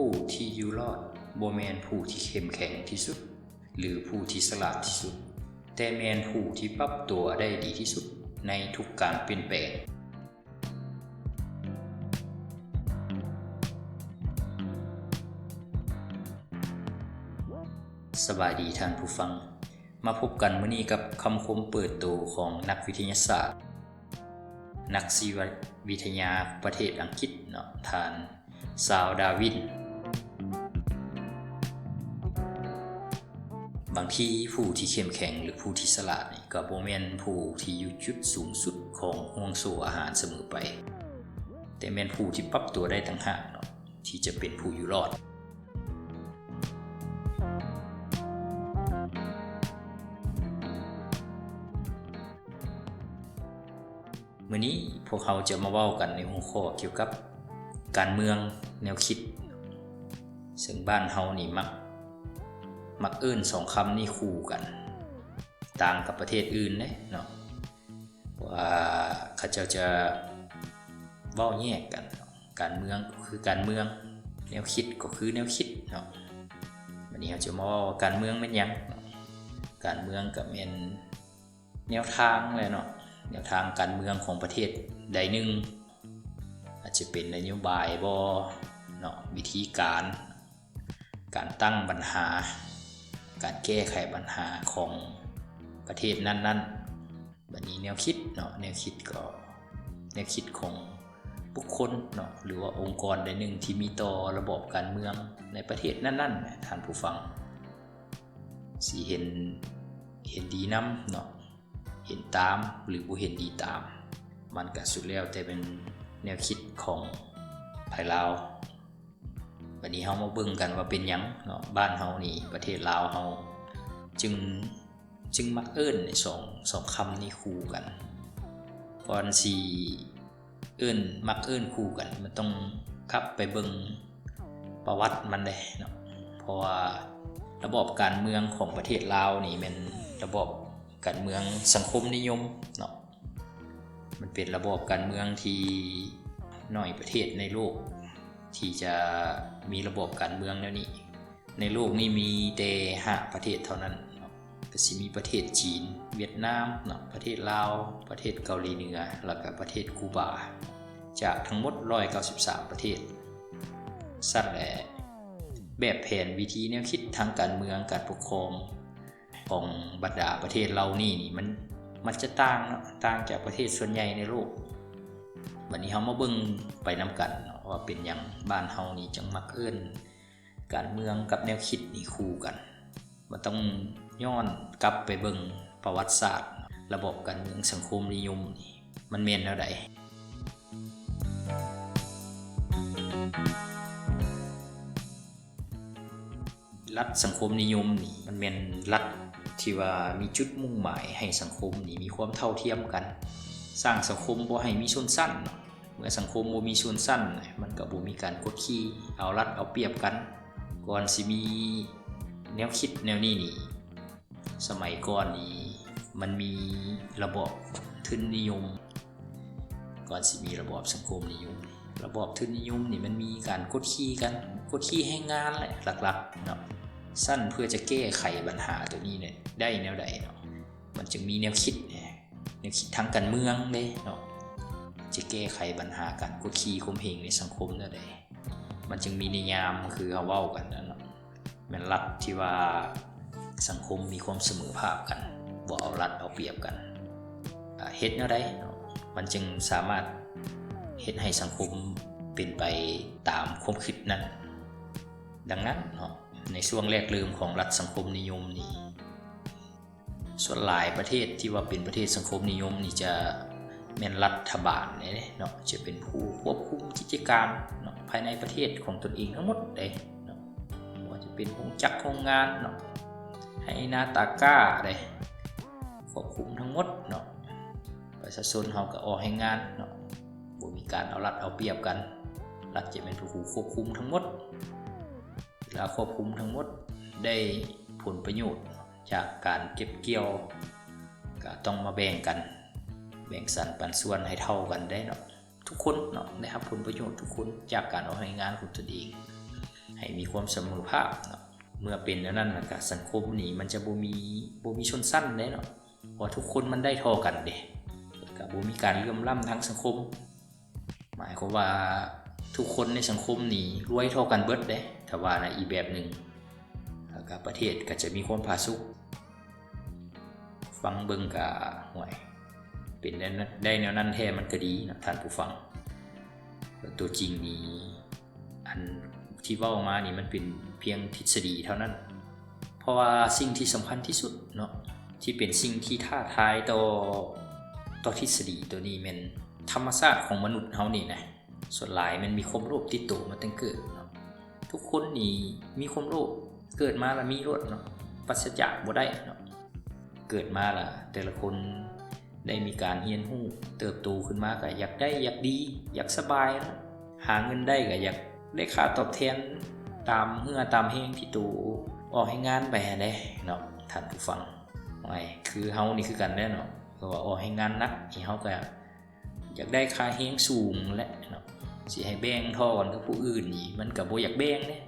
ผู้ที่อยู่รอดบ่แม่นผู้ที่เข้มแข็งที่สุดหรือผู้ที่ฉลาดที่สุดแต่แม่นผู้ที่ปรับตัวได้ดีที่สุดในทุกการเปลี่ยนแปลงสบายดีท่านผู้ฟังมาพบกันมื้อนี้กับคำคมเปิดตัวของนักวิทยาศาสตร์นักชีววิทยาประเทศอังกฤษเนาะท่านซาวดาวินบางทีผู้ที่เข้มแข็งหรือผู้ที่ฉลาดนี่ก็บ่แม่นผู้ที่อยู่จุดสูงสุดของห่วงโซ่อาหารเสมอไปแต่แม่นผู้ที่ปรับตัวได้ต่างหากเนาะที่จะเป็นผู้อยู่รอดมื้อนี้พวกเขาจะมาเว้ากันในหัวข้อเกี่ยวกับการเมืองแนวคิดซึ่งบ้านเฮานี่มักเอิ้นสองคำนี้คู่กันต่างกับประเทศอื่นเนาะว่าเขาเจ้าจะเว้าแยกกันการเมืองก็คือการเมืองแนวคิดก็คือแนวคิดเนาะวันนี้เราจะมาเว้าการเมืองแม่นหยังการเมืองก็แม่นแนวทางเลยเนาะแนวทางการเมืองของประเทศใดหนึ่งอาจจะเป็นนโยบายบ่เนาะวิธีการตั้งปัญหาการแก้ไขปัญหาของประเทศนั้นๆบัดนี้แนวคิดเนาะแนวคิดก็แนวคิดของบุคคลเนาะหรือว่าองค์กรใดหนึ่งที่มีต่อระบบการเมืองในประเทศนั้นๆท่านผู้ฟังสิเห็นดีนำเนาะเห็นตามหรือบ่เห็นดีตามมันก็สุดแล้วแต่เป็นแนวคิดของภายลาววันนี้เฮามาเบิ่งกันว่าเป็นหยังเนาะบ้านเฮานี่ประเทศลาวเฮาจึงมักเอิ้นในสองคำนี้คู่กันก่อนสิมักเอิ้นคู่กันมันต้องกลับไปเบิ่งประวัติมันได้เนาะเพราะว่าระบบการเมืองของประเทศลาวนี่มันระบบการเมืองสังคมนิยมเนาะมันเป็นระบบการเมืองที่น้อยประเทศในโลกที่จะมีระบบการเมืองแนวนี้ในโลกนี้มีแต่5ประเทศเท่านั้นก็สิมีประเทศจีนเวียดนามเนาะประเทศลาวประเทศเกาหลีเหนือแล้วก็ประเทศคูบาจากทั้งหมด193ประเทศสั่นแหละแบบแผนวิธีแนวคิดทางการเมืองการปกครองของบรรดาประเทศเรานี่มันจะต่างจากประเทศส่วนใหญ่ในโลกวันนี้เฮามาเบิ่งไปนำกันว่าเป็นหยังบ้านเฮานี่จังมักเอิ้นการเมืองกับแนวคิดนี่คู่กันมันต้องย้อนกลับไปเบิ่งประวัติศาสตร์ระบบการเมืองสังคมนิยมนี่มันแม่นแนวใดรัฐสังคมนิยมนี่มันแม่นรัฐที่ว่ามีจุดมุ่งหมายให้สังคมนี่มีความเท่าเทียมกันสร้างสังคมบ่ให้มีชนชั้นเมื่อสังคมบ่มีชนชั้นมันก็บ่มีการกดขี่เอารัดเอาเปรียบกันก่อนสิมีแนวคิดแนวนี้นี่สมัยก่อนนี่มันมีระบอบทุนนิยมก่อนสิมีระบอบสังคมนิยมระบอบทุนนิยมนี่มันมีการกดขี่กันกดขี่ให้งานแหละหลักๆเนาะสั้นเพื่อจะแก้ไขปัญหาตัวนี้เนี่ยได้แนวใดเนาะมันจึงมีแนวคิดทางการเมืองเนาะจะแก้ไขปัญหาการกดขี่ข่มเหงในสังคมแนวใดมันจึงมีนิยามคือเฮาเว้ากันเนาะแม่นรัฐที่ว่าสังคมมีความเสมอภาคกันบ่เอารัดเอาเปรียบกันเฮ็ดแนวใดเนาะมันจึงสามารถเฮ็ดให้สังคมเป็นไปตามความคิดนั้นดังนั้นเนาะในช่วงแรกเริ่มของรัฐสังคมนิยมนี่ส่วนหลายประเทศที่ว่าเป็นประเทศสังคมนิยมนี่จะแม่นรัฐบาลเนาะจะเป็นผู้ควบคุมกิจการเนาะภายในประเทศของตนเองทั้งหมดเนาะว่าจะเป็นโรงจักรโรงงานเนาะให้นาตาก้าควบคุมทั้งหมดเนาะประชาชนเฮาก็ออกให้งานเนาะบ่มีการเอารัดเอาเปรียบกันรัฐจะเป็นผู้ควบคุมทั้งหมดเวลาควบคุมทั้งหมดได้ผลประโยชน์จากการเก็บเกี่ยวก็ต้องมาแบ่งกันแบ่งสรรปันส่วนให้เท่ากันได้เนาะทุกคนเนาะได้รับผลประโยชน์ทุกคนจากการเอาให้งานของตนเอง ให้มีความเสมอภาคเนาะเมื่อเป็นแล้วนั่นก็สังคมนี่มันจะบ่มีชนชั้นเด้เนาะเพราะทุกคนมันได้เท่ากันเด้ก็บ่มีการเหลื่อมล้ำทางสังคมหมายความว่าทุกคนในสังคมนี่รวยเท่ากันเบิดเด้ถ้าว่าในอีกแบบหนึ่งแล้วก็ประเทศก็จะมีความผาสุกฟังเบิ่งก็ห่วยเป็นได้แนวนั้นแท้มันก็ดีนะท่านผู้ฟังตัวจริงนี่อันที่เว้ามานี่มันเป็นเพียงทฤษฎีเท่านั้นเพราะว่าสิ่งที่สำคัญที่สุดเนาะที่เป็นสิ่งที่ท้าทายต่อทฤษฎีตัวนี้แม่นธรรมชาติของมนุษย์เฮานี่นะส่วนหลายมันมีความโลภติดตัวมาตั้งเกิดเนาะทุกคนนี่มีความโลภเกิดมาแล้วมีรถเนาะปราศจากบ่ได้เนาะเกิดมาล่ะแต่ละคนได้มีการเรียนรู้เติบโตขึ้นมาก็อยากได้อยากดีอยากสบายนะหาเงินได้ก็อยากได้ค่าตอบแทนตามเหือตามแห้งที่ตัวออกให้งานไปได้เนาะท่านผู้ฟังคือเฮานี่คือกันแน่เนาะเพราะว่าออกให้งานนักที่เฮาก็อยากได้ค่าแห้งสูงและเนาะสิให้แบ่งทอนกับผู้อื่นนี่มันก็บ่อยากแบ่งเด้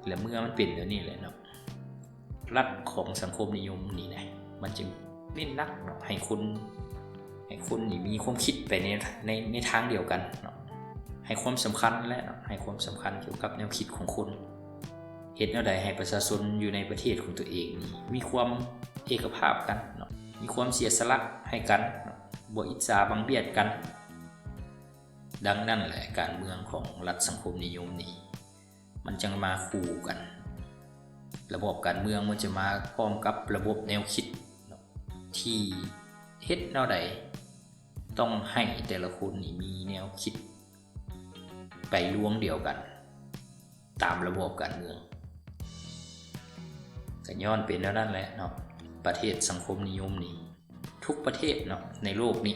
แล้วเมื่อมันเป็นแบบนี้แหละเนาะรัฐของสังคมนิยมนี่นะมันจึงเน้นนักเนาะให้คนนี่มีความคิดไปในทางเดียวกันเนาะให้ความสำคัญและให้ความสำคัญเกี่ยวกับแนวคิดของคนเฮ็ดแนวใดให้ประชาชนอยู่ในประเทศของตัวเองนี่มีความเอกภาพกันเนาะมีความเสียสละให้กันเนาะบ่อิจฉาบังเบียดกันดังนั้นแหละการเมืองของรัฐสังคมนิยมนี่มันจึงมาคู่กันระบบการเมืองมันจะมาพร้อมกับระบบแนวคิดที่เฮ็ดแนวใดต้องให้แต่ละคนนี่มีแนวคิดไปล่วงเดียวกันตามระบบการเมืองก็ย้อนเป็นแล้วนั่นแหละเนาะประเทศสังคมนิยมนี่ทุกประเทศเนาะในโลกนี้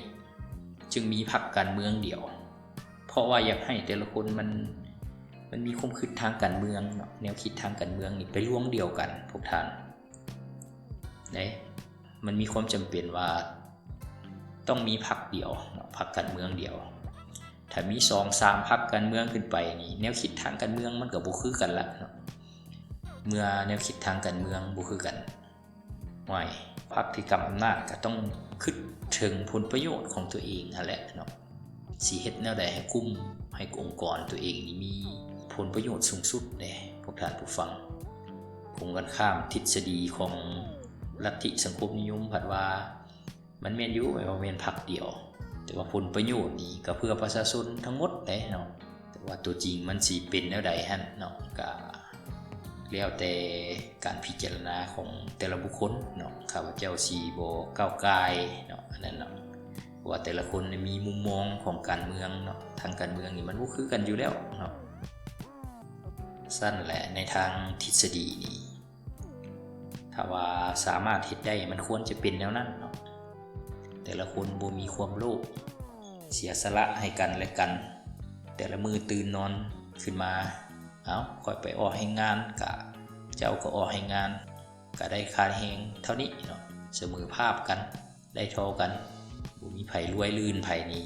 จึงมีพรรคการเมืองเดียวเพราะว่าอยากให้แต่ละคนมันมีความคิดทางการเมืองเนาะแนวคิดทางการเมืองนี่ไปล่วงเดียวกันพวกท่านมันมีความจำเป็นว่าต้องมีพรรคเดียวพรรคการเมืองเดียวถ้ามี 2-3 พรรคการเมืองขึ้นไปนี่แนวคิดทางการเมืองมันก็บ่คือกันละเนาะเมื่อแนวคิดทางการเมืองบ่คือกันพรรคที่กำอำนาจก็ต้องคิดถึงผลประโยชน์ของตัวเองนั่นแหละเนาะสิเฮ็ดแนวใดให้กลุ่มให้องค์กรตัวเองนี่มีผลประโยชน์สูงสุดเด้พวกท่านผู้ฟังคงกันข้ามทฤษฎีของลัทธิสังคมนิยมผัดว่ามันแม่นอยู่ว่าแม่นพรรคเดียวแต่ว่าผลประโยชน์นี่ก็เพื่อประชาชนทั้งหมดเด้เนาะแต่ว่าตัวจริงมันสิเป็นแนวใดหั่นเนาะก็แล้วแต่การพิจารณาของแต่ละบุคคลเนาะข้าพเจ้าสิบ่ก้าวก่ายเนาะอันนั้นเนาะว่าแต่ละคนมีมุมมองของการเมืองเนาะทางการเมืองนี่มันบ่คือกันอยู่แล้วเนาะสั้นแหละในทางทฤษฎีนี่ถ้าว่าสามารถเฮ็ดได้มันควรจะเป็นแนวนั้นเนาะแต่ละคนบ่มีความโลภเสียสละให้กันและกันแต่ละมือตื่นนอนขึ้นมาค่อยไปออกให้งานก็เจ้าก็ออกให้งานก็ได้ค่าแรงเท่านี้เนาะเสมอภาพกันได้เท่ากันบ่มีไผรวยลื่นไผนี้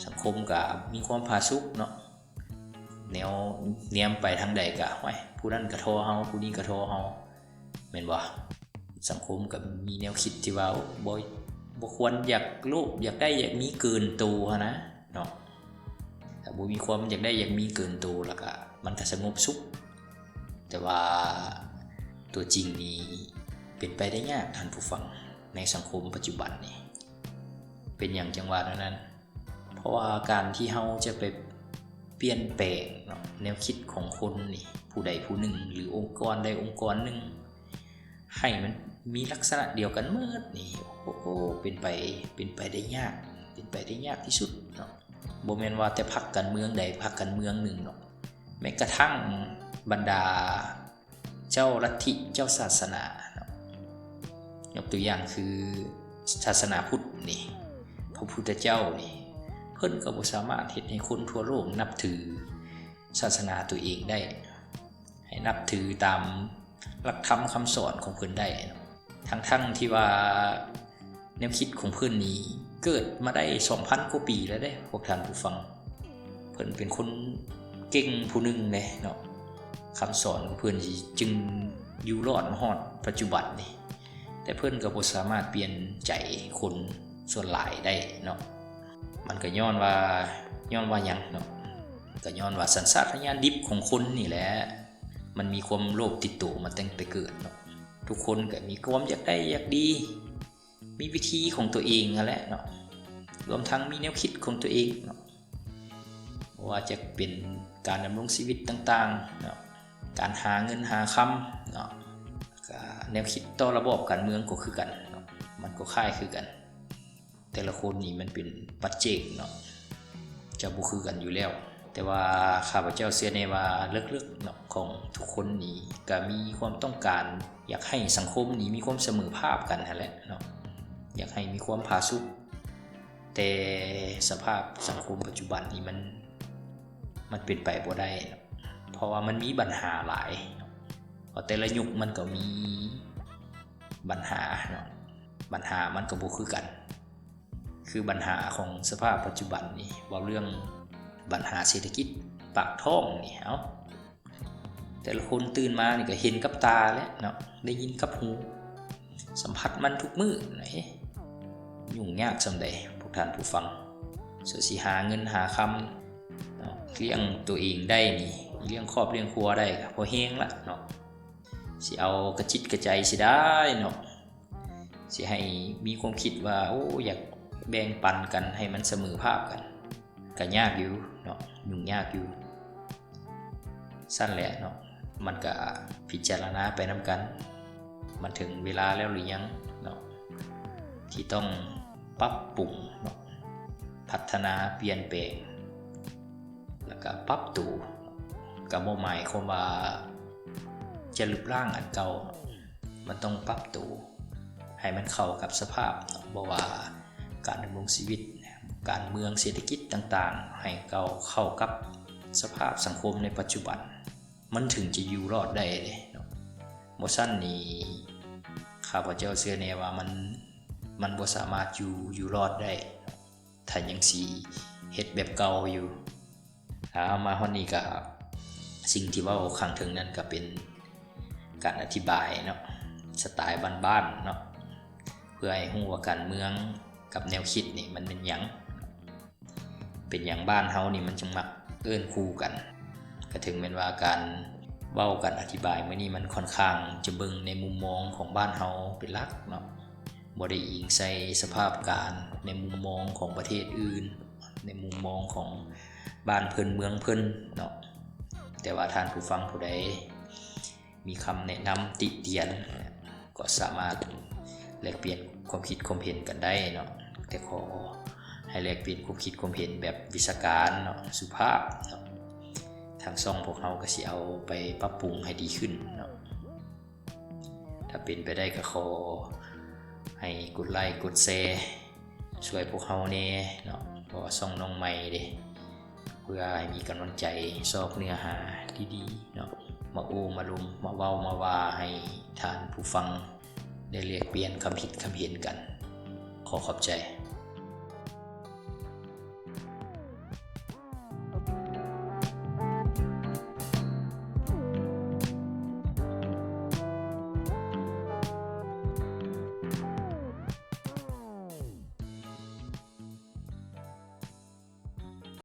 สังคมก็มีความผาสุกเนาะแนวเนียมไปทางใดก็ผู้นั้นก็โทรเฮาผู้นี้ก็โทรเฮาแม่นบ่สังคมก็มีแนวคิดที่ว่าบ่ควรอยากโลภอยากได้อยากมีเกินตัวนะเนาะถ้าบ่มีความอยากได้อยากมีเกินตัวแล้วก็มันก็สงบสุขแต่ว่าตัวจริงนี่เป็นไปได้ยากท่านผู้ฟังในสังคมปัจจุบันนี่เป็นอย่างจังหวะนั้นเพราะว่าการที่เฮาจะไปเปลี่ยนแปลงเนาะแนวคิดของคนนี่ผู้ใดผู้หนึ่งหรือองค์กรใดองค์กรหนึ่งให้มันมีลักษณะเดียวกันหมดนี่เป็นไปได้ยากที่สุดเนาะบ่แม่นว่าแต่พรรคการเมืองใดพรรคการเมืองหนึ่งเนาะแม้กระทั่งบรรดาเจ้าลัทธิเจ้าศาสนาเนาะยกตัวอย่างคือศาสนาพุทธนี่พระพุทธเจ้านี่เพิ่นก็บ่สามารถเฮ็ดให้คนทั่วโลกนับถือศาสนาตัวเองได้ให้นับถือตามหลักธรรมคำสอนของเพิ่นได้ทั้งที่ว่าแนวคิดของเพิ่นนี้เกิดมาได้ 2,000 กว่าปีแล้วเด้พวกท่านผู้ฟังเพิ่นเป็นคน เก่งผู้หนึงเลยเนาะคำสอนของเพิ่นสิจึงอยู่รอดมาฮอดปัจจุบันนี่แต่เพิ่นก็บ่สามารถเปลี่ยนใจคนส่วนหลายได้เนาะมันก็ย้อนว่าหยังเนาะก็ย้อนว่าสัญชาตญาณดิบของคนนี่แหละมันมีความโลภติดตัวมาตั้งแต่เกิดเนาะทุกคนก็มีความอยากได้อยากดีมีวิธีของตัวเองนั่นแหละเนาะรวมทั้งมีแนวคิดของตัวเองเนาะว่าจะเป็นการดำรงชีวิตต่างๆเนาะการหาเงินหาคำเนาะแนวคิดต่อระบบการเมืองก็คือกันเนาะมันก็คล้ายคือกันแต่ละคนนี่มันเป็นปัจเจกเนาะจะบ่คือกันอยู่แล้วแต่ว่าข้าพเจ้าเชื่อในว่าลึกๆเนาะของทุกคนนี่ก็มีความต้องการอยากให้สังคมนี้มีความเสมอภาคกันนั่นแหละเนาะอยากให้มีความผาสุกแต่สภาพสังคมปัจจุบันนี้มันเป็นไปบ่ได้เนาะเพราะว่ามันมีปัญหาหลายเพราะแต่ละยุคมันก็มีปัญหาเนาะปัญหามันก็บ่คือกันคือปัญหาของสภาพปัจจุบันนี่ว่าเรื่องปัญหาเศรษฐกิจปากท้องนี่แต่ละคนตื่นมานี่ก็เห็นกับตาแล้วเนาะได้ยินกับหูสัมผัสมันทุกมื้อไหนยุ่งยากส่ำใดพวกท่านผู้ฟังสิหาเงินหาคำเนาะเลี้ยงตัวเองได้นี่เลี้ยงครอบเลี้ยงครัวได้ก็พอแห้งละเนาะสิเอากระจิตกระใจสิได้เนาะสิให้มีความคิดว่าโอ้อยากแบ่งปันกันให้มันเสมอภาคกันก็ยากอยู่เนาะยุ่งยากอยู่สั้นแหละเนาะมันก็พิจารณาไปนำกันมันถึงเวลาแล้วหรือยังเนาะที่ต้องปรับปรุงเนาะพัฒนาเปลี่ยนแปลงแล้วก็ปรับตัวกับบ่หมายความว่าจะลบล้างอันเก่ามันต้องปรับตัวให้มันเข้ากับสภาพบ่ว่าการดำรงชีวิตการเมืองเศรษฐกิจต่างๆให้เข้ากับสภาพสังคมในปัจจุบันมันถึงจะอยู่รอดได้เลยบ่ซั่นนี่ข้าพเจ้าเชื่อแน่ว่ามันบ่สามารถอยู่รอดได้ถ้ายังสิเฮ็ดแบบเก่าอยู่มาฮอดนี้ก็สิ่งที่เว้าข้างถึงนั้นก็เป็นการอธิบายเนาะสไตล์บ้านๆเนาะเพื่อให้ฮู้ว่าการเมืองกับแนวคิดนี่มันเป็นหยังบ้านเฮานี่มันจึงมักเอิ้นคู่กันก็ถึงแม้ว่าการเว้ากันอธิบายมื้อนี้มันค่อนข้างจะเบิ่งในมุมมองของบ้านเฮาเป็นหลักเนาะบ่ได้อิงใส่สภาพการในมุมมองของประเทศอื่นในมุมมองของบ้านเพิ่นเมืองเพิ่นเนาะแต่ว่าท่านผู้ฟังผู้ใดมีคำแนะนำติเตียนก็สามารถแลกเปลี่ยนความคิดความเห็นกันได้เนาะแต่ขอให้แลกเปลี่ยนความคิดความเห็นแบบวิชาการเนาะสุภาพเนาะทางช่องพวกเราก็สิเอาไปปรับปรุงให้ดีขึ้นเนาะถ้าเป็นไปได้ก็ขอให้กดไลค์กดแชร์ช่วยพวกเราแน่เนาะเพราะว่าช่องน้องใหม่เด้เพื่อให้มีกำลังใจสอบเนื้อหาดีๆเนาะมาโอ้มาลุมมาเว้ามาว่าให้ท่านผู้ฟังได้เรียกเปลี่ยนคำคิดคำเห็นกันขอขอบใจ